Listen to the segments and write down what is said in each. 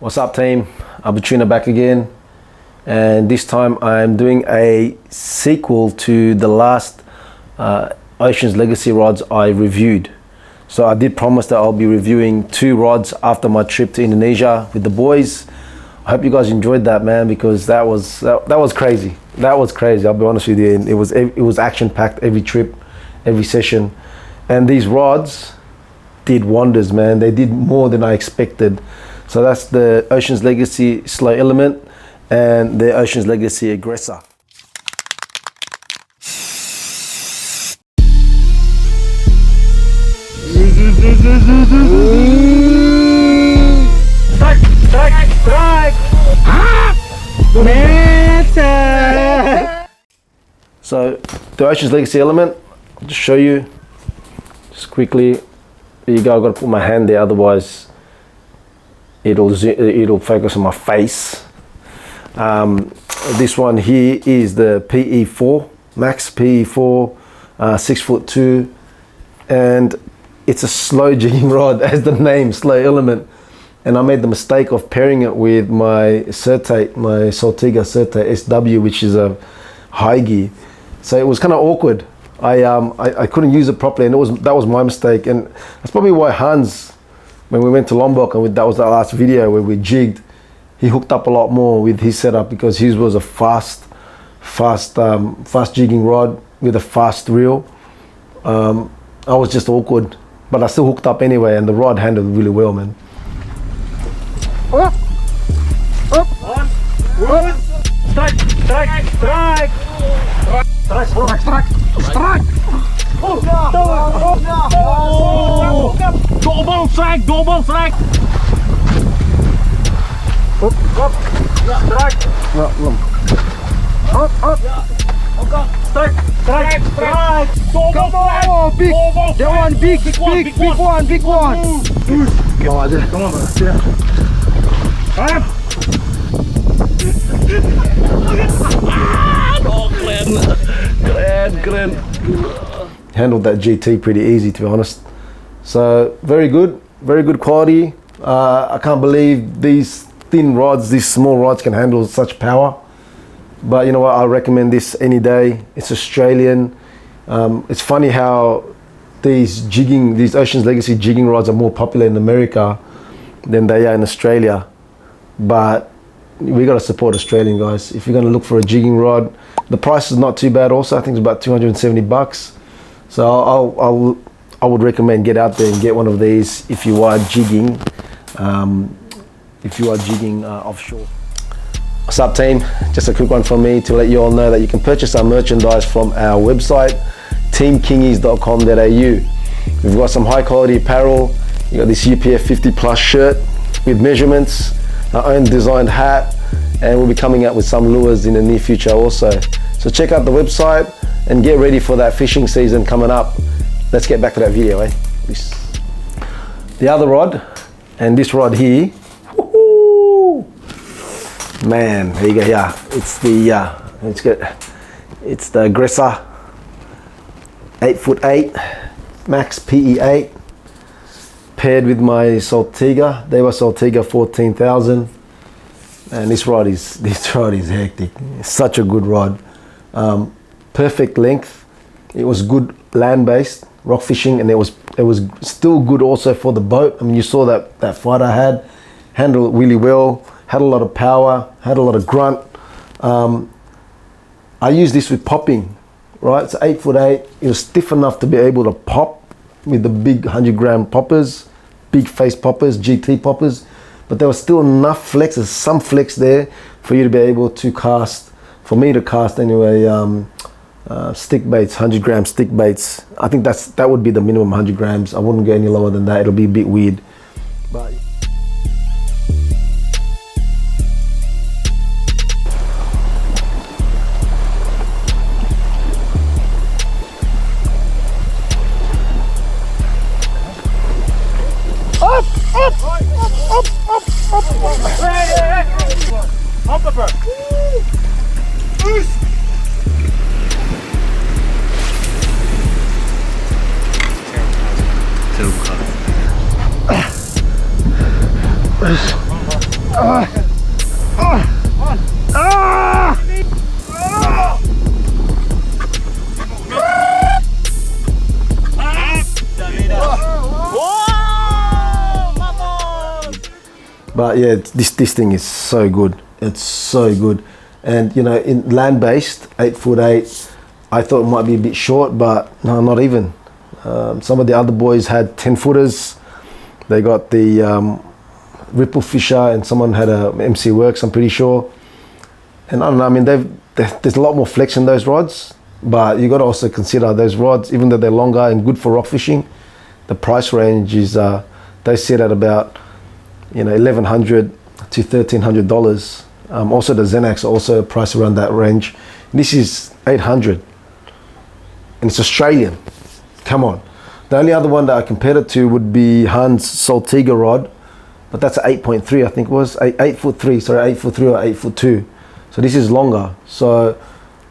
What's up, team? 𝓷𝓀𝓾 back again, and this time I'm doing a sequel to the last Ocean's Legacy rods I reviewed. So I did promise that I'll be reviewing 2 rods after my trip to Indonesia with the boys. I hope you guys enjoyed that, man, because that was crazy. That was crazy, I'll be honest with you. And it was action-packed every trip, every session. And these rods did wonders, man. They did more than I expected. So that's the Ocean's Legacy 𝓲𝓪 and the Ocean's Legacy Aggressor. Strike! So the Ocean's Legacy 𝓲𝓪, I'll just show you just quickly. There you go. I've got to put my hand there, otherwise it'll focus on my face. This one here is the PE4 Max PE4 6'2", and it's a slow jigging rod, as the name 𝓲𝓪. And I made the mistake of pairing it with my 𝓵𝓪, my 𝓤𝓪𝓾 𝓣𝓪 SW, which is a high gear. So it was kind of awkward. I couldn't use it properly, and that was my mistake. And that's probably why Hans, when we went to Lombok, and that was our last video where we jigged, he hooked up a lot more with his setup, because his was a fast jigging rod with a fast reel. I was just awkward, but I still hooked up anyway, and the rod handled really well, man. Up. Strike! Double strike! Up! Strike! Up! Strike! Come on! Big! That one big one! Come on, Up! Keren. Handled that GT pretty easy, to be honest. So very good quality. I can't believe these thin rods, these small rods, can handle such power. But you know what, I recommend this any day. It's Australian. It's funny how these Ocean's Legacy jigging rods are more popular in America than they are in Australia. But we got to support Australian guys. If you're going to look for a jigging rod, the price is not too bad also. I think it's about 270 bucks. So I would recommend get out there and get one of these if you are jigging offshore. What's up, team? Just a quick one from me to let you all know that you can purchase our merchandise from our website, teamkingies.com.au. We've got some high quality apparel. You got this UPF 50+ shirt with measurements, our own designed hat, and we'll be coming out with some lures in the near future also. So check out the website and get ready for that fishing season coming up. Let's get back to that video, eh? The other rod, and this rod here, man, there you go. Yeah, it's the Aggressor 8'8" Max PE8, paired with my 𝓤𝓪𝓾. They were 𝓤𝓪𝓾 14,000, and this rod is hectic. It's such a good rod. Perfect length. It was good land-based rock fishing, and it was still good also for the boat. I mean, you saw that fight I had, handled it really well, had a lot of power, had a lot of grunt. I used this with popping, right? It's 8'8". It was stiff enough to be able to pop with the big 100-gram poppers, big face poppers, GT poppers, but there was still enough flex. There's some flex there for you to be able to cast, for me to cast anyway, stick baits, 100-gram stick baits. I think that would be the minimum 100 grams. I wouldn't go any lower than that. It'll be a bit weird. But But yeah, this thing is so good. It's so good. And you know, in land-based 8'8", I thought it might be a bit short, but no, not even. Some of the other boys had 10-footers. They got the Ripple Fisher, and someone had a MC Works, I'm pretty sure. And I don't know, I mean, there's a lot more flex in those rods, but you got to also consider those rods, even though they're longer and good for rock fishing, the price range is, they sit at about, you know, $1,100 to $1,300. Also the Xanax also priced around that range. This is $800, and it's Australian. Come on. The only other one that I compared it to would be Han's Saltiga rod, but that's an 8.3, I think it was 8'3", sorry, 8'3" or 8'2". So this is longer, so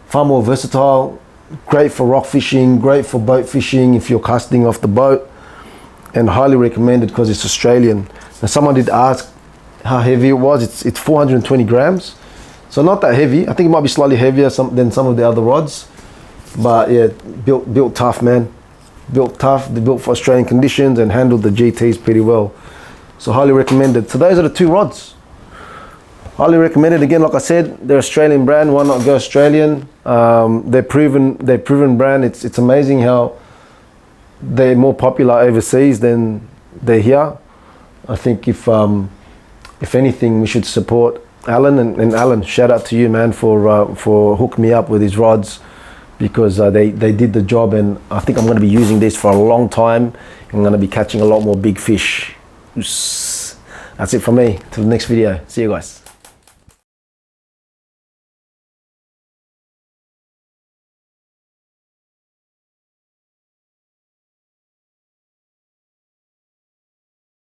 far more versatile, great for rock fishing, great for boat fishing if you're casting off the boat, and highly recommended because it's Australian. Now someone did ask how heavy it was. It's 420 grams, so not that heavy. I think it might be slightly heavier than some of the other rods, but yeah, built tough, man. Built tough. They built for Australian conditions and handled the GTs pretty well. So highly recommended. So those are the two rods. Highly recommended. Again, like I said, they're Australian brand. Why not go Australian? They're proven brand. It's amazing how they're more popular overseas than they're here. I think if anything, we should support Alan, and Alan, shout out to you, man, for hooking me up with his rods, because they did the job, and I think I'm going to be using this for a long time. I'm going to be catching a lot more big fish. That's it from me. Till the next video. See you guys.